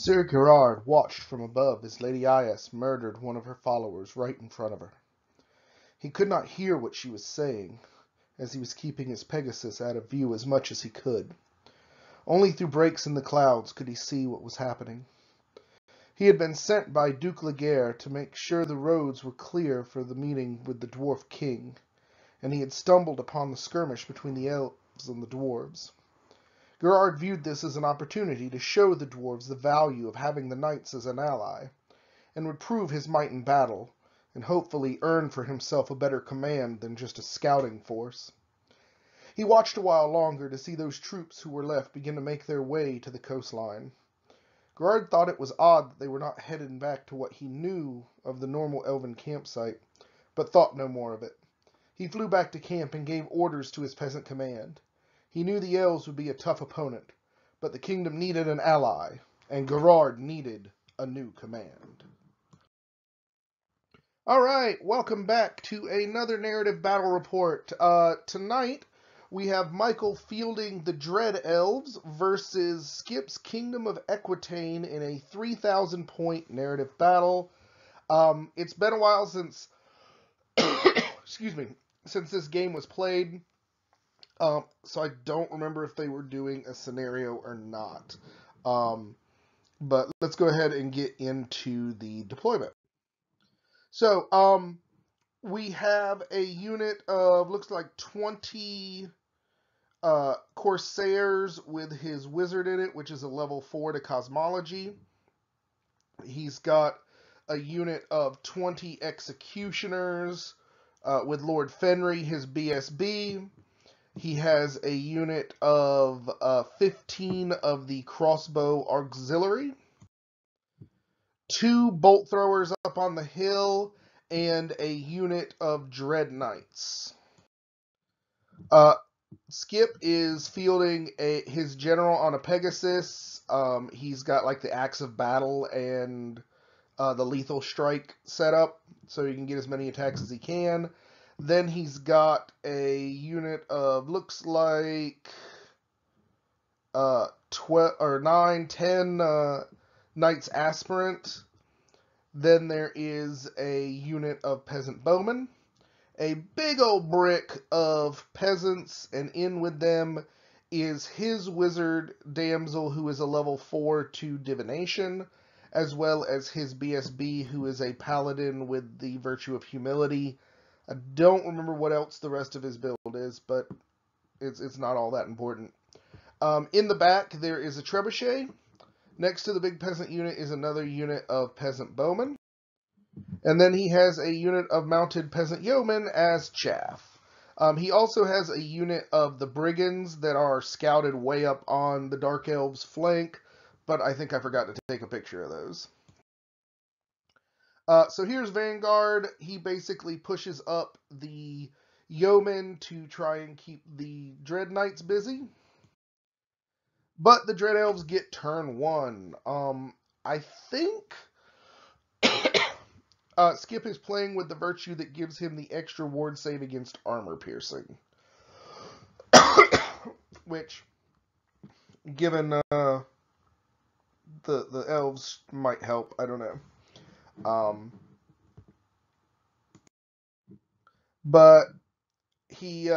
Sir Gerard watched from above as Lady Aias murdered one of her followers right in front of her. He could not hear what she was saying, as he was keeping his Pegasus out of view as much as he could. Only through breaks in the clouds could he see what was happening. He had been sent by Duke Laguerre to make sure the roads were clear for the meeting with the dwarf king, and he had stumbled upon the skirmish between the elves and the dwarves. Gerard viewed this as an opportunity to show the dwarves the value of having the knights as an ally, and would prove his might in battle, and hopefully earn for himself a better command than just a scouting force. He watched a while longer to see those troops who were left begin to make their way to the coastline. Gerard thought it was odd that they were not headed back to what he knew of the normal elven campsite, but thought no more of it. He flew back to camp and gave orders to his peasant command. He knew the elves would be a tough opponent, but the kingdom needed an ally, and Gerard needed a new command. All right, welcome back to another narrative battle report. Tonight, we have Michael fielding the Dread Elves versus Skip's Kingdom of Equitaine in a 3,000 point narrative battle. It's been a while since, excuse me, since this game was played. So I don't remember if they were doing a scenario or not. But let's go ahead and get into the deployment. So, we have a unit of, looks like 20 Corsairs with his wizard in it, which is a level 4 to cosmology. He's got a unit of 20 executioners with Lord Fenry, his BSB. He has a unit of 15 of the crossbow auxiliary, 2 bolt throwers up on the hill, and a unit of dread knights. Skip is fielding his general on a Pegasus. He's got like the axe of battle and the lethal strike set up, so he can get as many attacks as he can. Then he's got a unit of, looks like 12 or 9, 10 Knights Aspirant. Then there is a unit of Peasant Bowmen, a big old brick of peasants, and in with them is his wizard damsel, who is a level 4 to divination, as well as his BSB, who is a paladin with the virtue of humility. I don't remember what else the rest of his build is, but it's not all that important. In the back, there is a trebuchet. Next to the big peasant unit is another unit of peasant bowmen. And then he has a unit of mounted peasant yeomen as chaff. He also has a unit of the brigands that are scouted way up on the Dark Elves' flank, but I think I forgot to take a picture of those. So here's Vanguard. He basically pushes up the yeomen to try and keep the Dread Knights busy. But the Dread Elves get turn 1. I think Skip is playing with the virtue that gives him the extra ward save against armor piercing. Which, given the elves, might help. I don't know. But he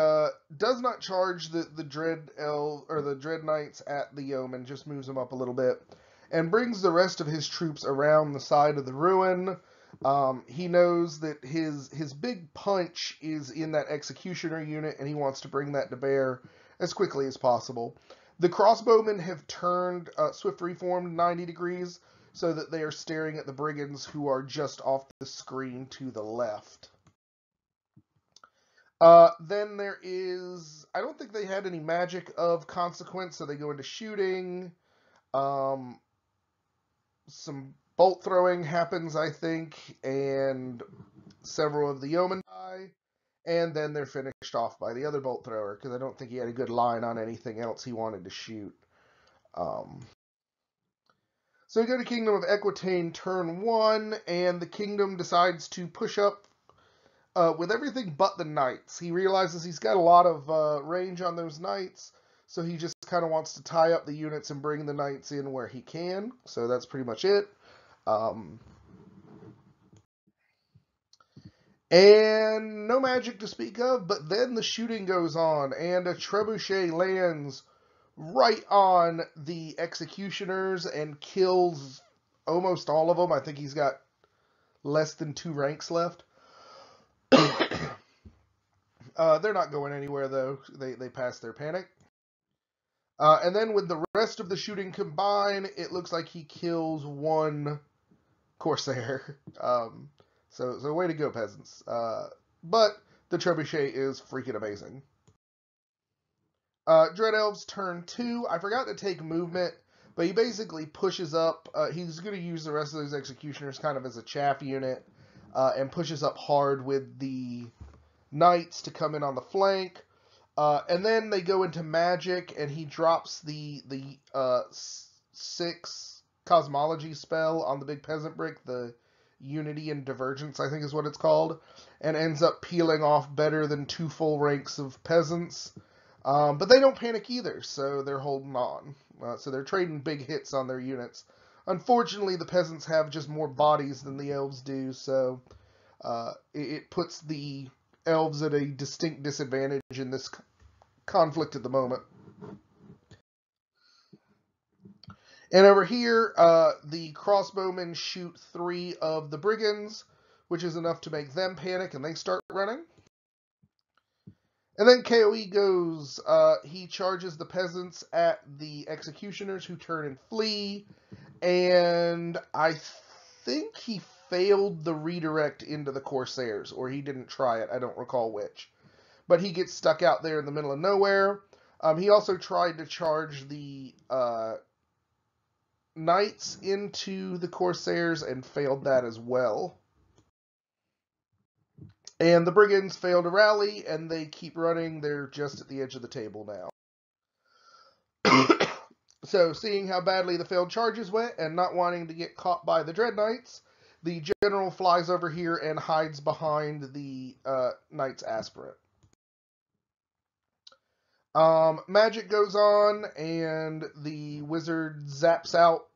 does not charge the Dread Elf or the Dread Knights at the yeoman, just moves them up a little bit, and brings the rest of his troops around the side of the ruin. He knows that his big punch is in that executioner unit, and he wants to bring that to bear as quickly as possible. The crossbowmen have turned Swift Reformed 90 degrees so that they are staring at the brigands who are just off the screen to the left. Then there is, I don't think they had any magic of consequence, so they go into shooting. Some bolt throwing happens, I think, and several of the yeomen die. And then they're finished off by the other bolt thrower, because I don't think he had a good line on anything else he wanted to shoot. So we go to Kingdom of Equitaine turn 1, and the kingdom decides to push up with everything but the knights. He realizes he's got a lot of range on those knights, So he just kind of wants to tie up the units and bring the knights in where he can. So that's pretty much it. And no magic to speak of, but then the shooting goes on, and a trebuchet lands right on the executioners and kills almost all of them. I think he's got less than 2 ranks left. They're not going anywhere, though. They pass their panic. And then with the rest of the shooting combined, it looks like he kills 1 Corsair. So way to go, peasants. But the trebuchet is freaking amazing. Dread Elves turn 2. I forgot to take movement, but he basically pushes up. He's going to use the rest of those executioners kind of as a chaff unit, and pushes up hard with the knights to come in on the flank. And then they go into magic, and he drops the 6 cosmology spell on the big peasant brick, the Unity and Divergence, I think is what it's called, and ends up peeling off better than 2 full ranks of peasants. But they don't panic either, so they're holding on. So they're trading big hits on their units. Unfortunately, the peasants have just more bodies than the elves do, so it puts the elves at a distinct disadvantage in this conflict at the moment. And over here, the crossbowmen shoot 3 of the brigands, which is enough to make them panic, and they start running. And then KOE goes, he charges the peasants at the executioners, who turn and flee, and I think he failed the redirect into the Corsairs, or he didn't try it, I don't recall which. But he gets stuck out there in the middle of nowhere. He also tried to charge the knights into the Corsairs and failed that as well. And the brigands fail to rally, and they keep running. They're just at the edge of the table now. So, seeing how badly the failed charges went, and not wanting to get caught by the Dread Knights, the general flies over here and hides behind the Knights Aspirant. Magic goes on, and the wizard zaps out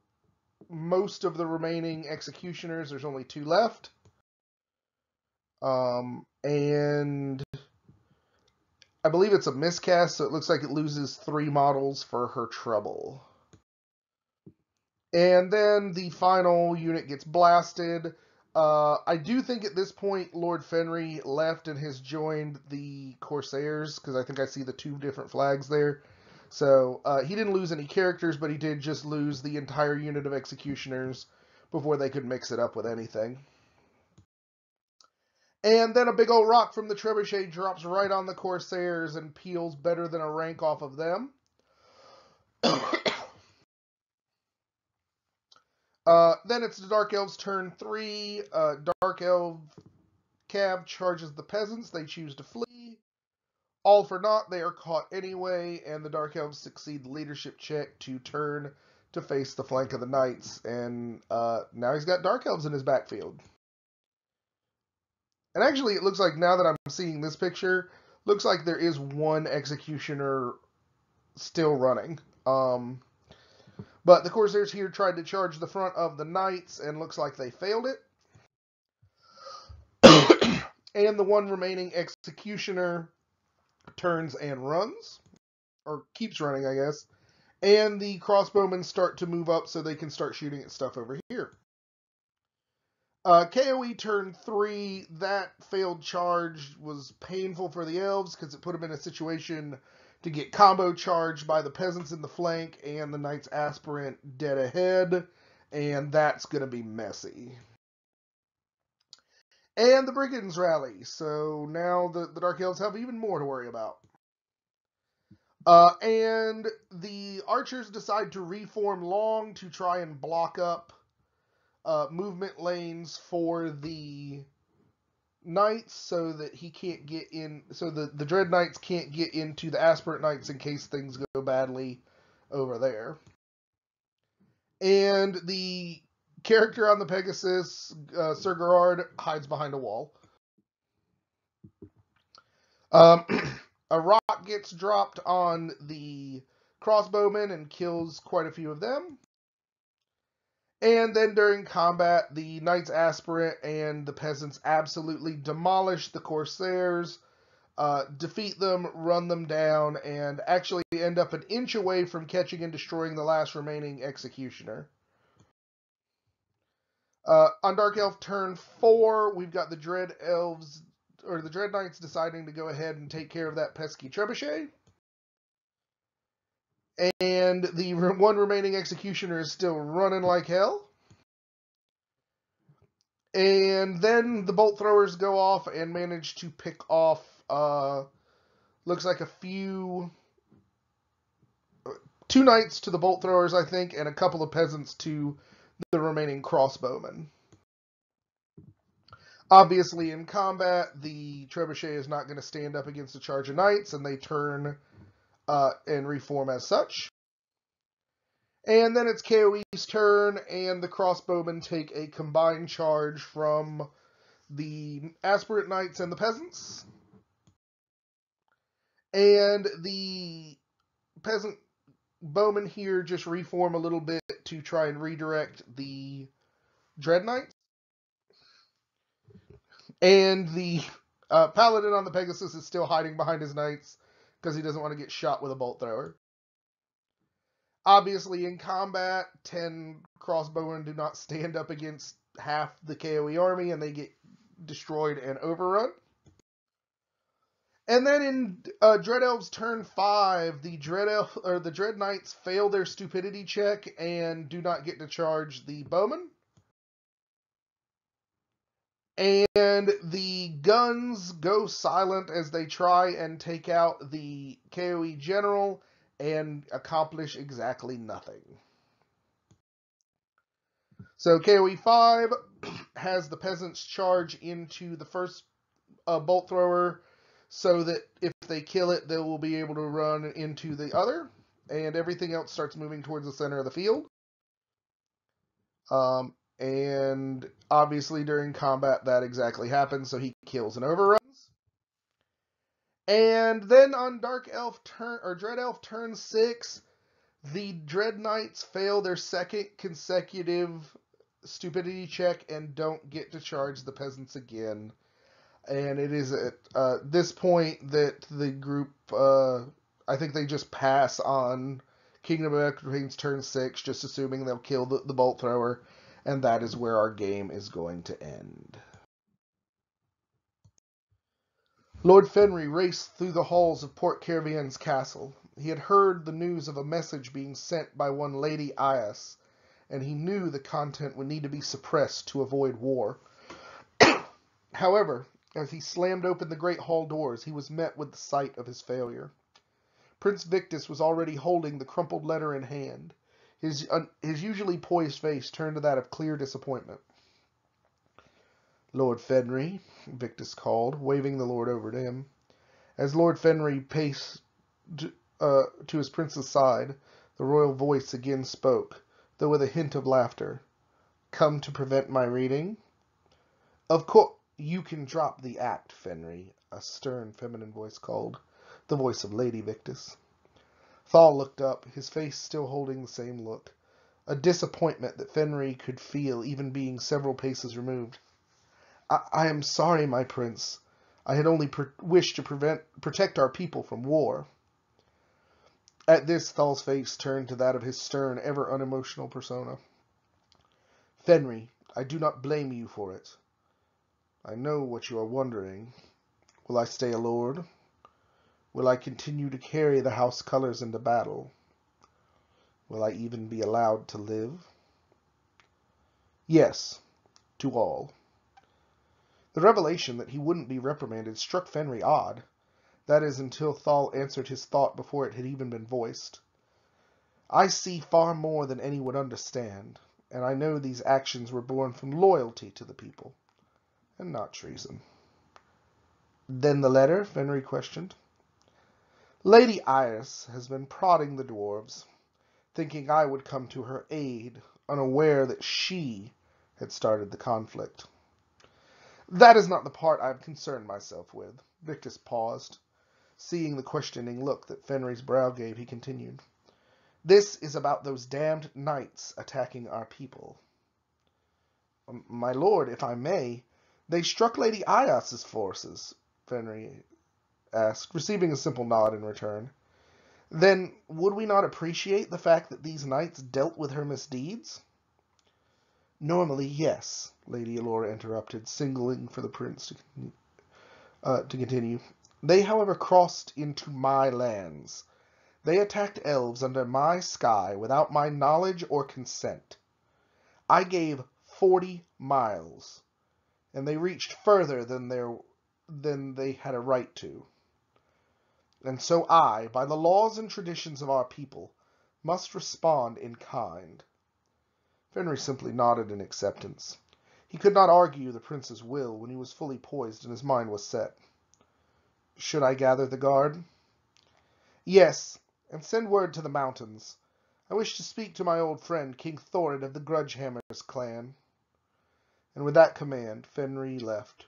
most of the remaining executioners. There's only 2 left. And I believe it's a miscast, so it looks like it loses 3 models for her trouble. And then the final unit gets blasted. I do think at this point Lord Fenry left and has joined the Corsairs, because I think I see the 2 different flags there. So he didn't lose any characters, but he did just lose the entire unit of executioners before they could mix it up with anything. And then a big old rock from the trebuchet drops right on the Corsairs and peels better than a rank off of them. Then it's the Dark Elves' turn 3. Dark Elf Cav charges the peasants. They choose to flee. All for naught, they are caught anyway, and the Dark Elves succeed the leadership check to turn to face the flank of the Knights. And now he's got Dark Elves in his backfield. And actually, it looks like now that I'm seeing this picture, looks like there is 1 executioner still running. But the Corsairs here tried to charge the front of the Knights, and looks like they failed it. And the 1 remaining executioner turns and runs. Or keeps running, I guess. And the crossbowmen start to move up so they can start shooting at stuff over here. KOE turn 3, that failed charge was painful for the elves because it put them in a situation to get combo charged by the peasants in the flank and the Knights Aspirant dead ahead, and that's going to be messy. And the Brigands rally, so now the Dark Elves have even more to worry about. And the archers decide to reform long to try and block up movement lanes for the Knights so that he can't get in, so the Dread Knights can't get into the Aspirant Knights in case things go badly over there. And the character on the Pegasus, Sir Gerard, hides behind a wall. A rock gets dropped on the crossbowmen and kills quite a few of them. And then during combat, the Knights Aspirant and the peasants absolutely demolish the Corsairs, defeat them, run them down, and actually end up an inch away from catching and destroying the last remaining Executioner. On Dark Elf turn 4, we've got the Dread Elves, or the Dread Knights deciding to go ahead and take care of that pesky trebuchet. And the one remaining Executioner is still running like hell. And then the bolt throwers go off and manage to pick off, looks like two knights to the bolt throwers, I think, and a couple of peasants to the remaining crossbowmen. Obviously, in combat, the trebuchet is not going to stand up against a charge of knights, and they turn and reform as such. And then it's KOE's turn, and the crossbowmen take a combined charge from the aspirant knights and the peasants. And the peasant bowmen here just reform a little bit to try and redirect the Dread Knights. And the paladin on the Pegasus is still hiding behind his knights because he doesn't want to get shot with a bolt thrower. Obviously, in combat, 10 crossbowmen do not stand up against half the KOE army, and they get destroyed and overrun. And then in Dread Elves turn 5, the Dread Knights fail their stupidity check and do not get to charge the bowmen. And the guns go silent as they try and take out the KOE general and accomplish exactly nothing. So KOE 5 has the peasants charge into the first bolt thrower so that if they kill it, they will be able to run into the other, and everything else starts moving towards the center of the field. And obviously during combat that exactly happens, so he kills and overruns. And then on Dark Elf turn, or Dread Elf turn 6, the Dread Knights fail their second consecutive stupidity check and don't get to charge the peasants again. And it is at this point that the group, I think they just pass on Kingdom of Equitaine's turn 6, just assuming they'll kill the bolt thrower, and that is where our game is going to end. Lord Fenry raced through the halls of Port Kervien's castle. He had heard the news of a message being sent by one Lady Ias, and he knew the content would need to be suppressed to avoid war. However, as he slammed open the great hall doors, he was met with the sight of his failure. Prince Victus was already holding the crumpled letter in hand. His usually poised face turned to that of clear disappointment. Lord Fenry, Victus called, waving the lord over to him. As Lord Fenry paced to his prince's side, the royal voice again spoke, though with a hint of laughter. Come to prevent my reading? Of course, you can drop the act, Fenry, a stern feminine voice called, the voice of Lady Victus. Thal looked up, his face still holding the same look, a disappointment that Fenry could feel even being several paces removed. I am sorry, my prince. I had only wished to protect our people from war. At this, Thal's face turned to that of his stern, ever unemotional persona. Fenry, I do not blame you for it. I know what you are wondering. Will I stay a lord? Will I continue to carry the house colors into battle? Will I even be allowed to live? Yes, to all. The revelation that he wouldn't be reprimanded struck Fenry odd. That is, until Thal answered his thought before it had even been voiced. I see far more than any would understand, and I know these actions were born from loyalty to the people, and not treason. Then the letter? Fenry questioned. Lady Iris has been prodding the dwarves, thinking I would come to her aid, unaware that she had started the conflict. That is not the part I have concerned myself with. Victus paused. Seeing the questioning look that Fenry's brow gave, he continued, "This is about those damned knights attacking our people." "My lord, if I may, they struck Lady Ias's forces," Fenry asked, receiving a simple nod in return. "Then would we not appreciate the fact that these knights dealt with her misdeeds?" "Normally, yes," Lady Elora interrupted, signaling for the prince to continue. "They, however, crossed into my lands. They attacked elves under my sky without my knowledge or consent. I gave 40 miles, and they reached further than they had a right to. And so I, by the laws and traditions of our people, must respond in kind." Fenry simply nodded in acceptance. He could not argue the prince's will when he was fully poised and his mind was set. "Should I gather the guard?" "Yes, and send word to the mountains. I wish to speak to my old friend, King Thorin of the Grudgehammer's clan." And with that command, Fenry left,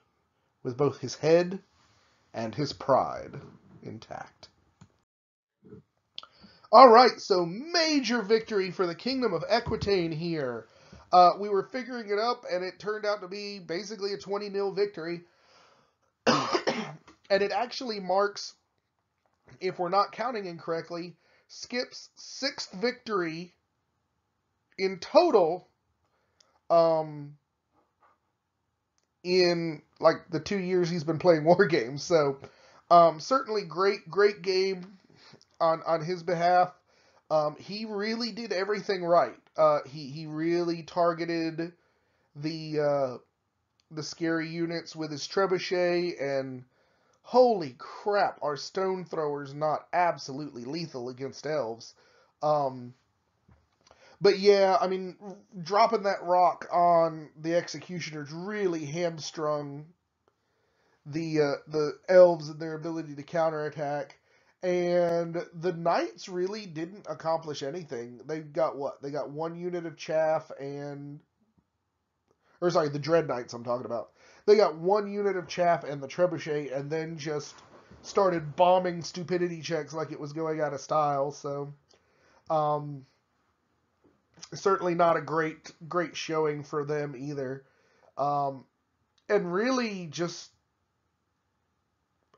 with both his head and his pride intact. Alright, so major victory for the Kingdom of Equitaine here. We were figuring it up, and it turned out to be basically a 20-0 victory. And it actually marks, if we're not counting incorrectly, Skip's 6th victory in total in like the 2 years he's been playing war games. So certainly great game on his behalf. He really did everything right. He really targeted the scary units with his trebuchet, and holy crap, are stone throwers not absolutely lethal against elves? But yeah, I mean, dropping that rock on the executioners really hamstrung the elves and their ability to counterattack. And the knights really didn't accomplish anything. They got what? They got 1 unit of chaff or sorry, the dread knights I'm talking about. They got 1 unit of chaff and the trebuchet, and then just started bombing stupidity checks like it was going out of style. So, certainly not a great showing for them either. And really just,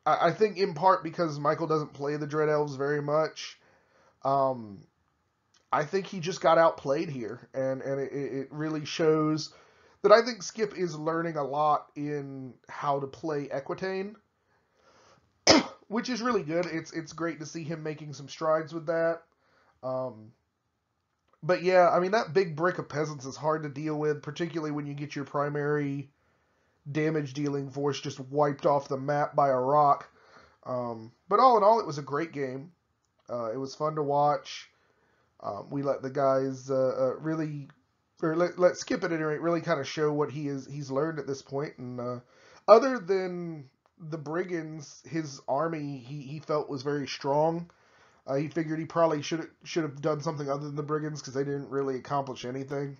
I think in part because Michael doesn't play the Dread Elves very much, I think he just got outplayed here, and it really shows that I think Skip is learning a lot in how to play Equitaine, which is really good. It's great to see him making some strides with that. But yeah, I mean, that big brick of peasants is hard to deal with, particularly when you get your primary damage-dealing force just wiped off the map by a rock. But all in all, it was a great game. It was fun to watch. We let the guys really, or let Skip at any rate, really kind of show what he's learned at this point. And other than the brigands, his army he felt was very strong. He figured he probably should have done something other than the brigands because they didn't really accomplish anything.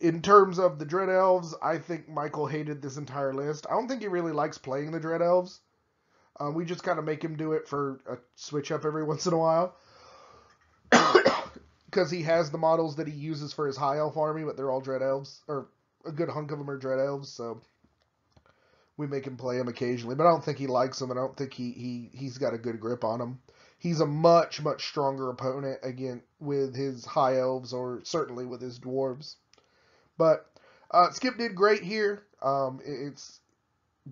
In terms of the Dread Elves, I think Michael hated this entire list. I don't think he really likes playing the Dread Elves. We just kind of make him do it for a switch up every once in a while. Because he has the models that he uses for his High Elf army, but they're all Dread Elves. Or a good hunk of them are Dread Elves, so we make him play them occasionally. But I don't think he likes them, and I don't think he's got a good grip on them. He's a much stronger opponent, again, with his High Elves, or certainly with his Dwarves. But Skip did great here. It's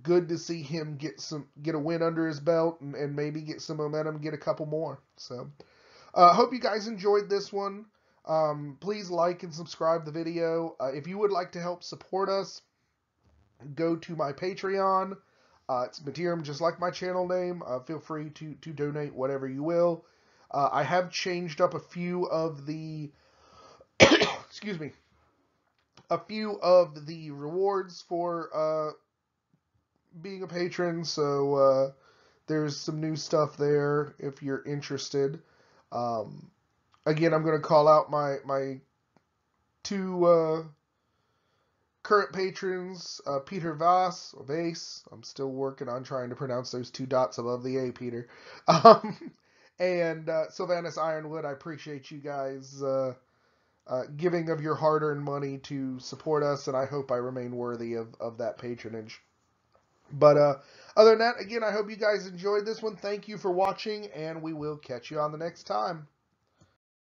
good to see him get a win under his belt and maybe get some momentum, get a couple more. So, hope you guys enjoyed this one. Please like and subscribe the video. If you would like to help support us, go to my Patreon. It's Materum, just like my channel name. Feel free to donate whatever you will. I have changed up a few of the excuse me, a few of the rewards for being a patron, so there's some new stuff there if you're interested. Again, I'm going to call out my 2 current patrons, Peter Voss, or Vase. I'm still working on trying to pronounce those 2 dots above the A, Peter. And Sylvanus Ironwood, I appreciate you guys giving of your hard-earned money to support us, and I hope I remain worthy of that patronage. But other than that, again, I hope you guys enjoyed this one. Thank you for watching, and we will catch you on the next time.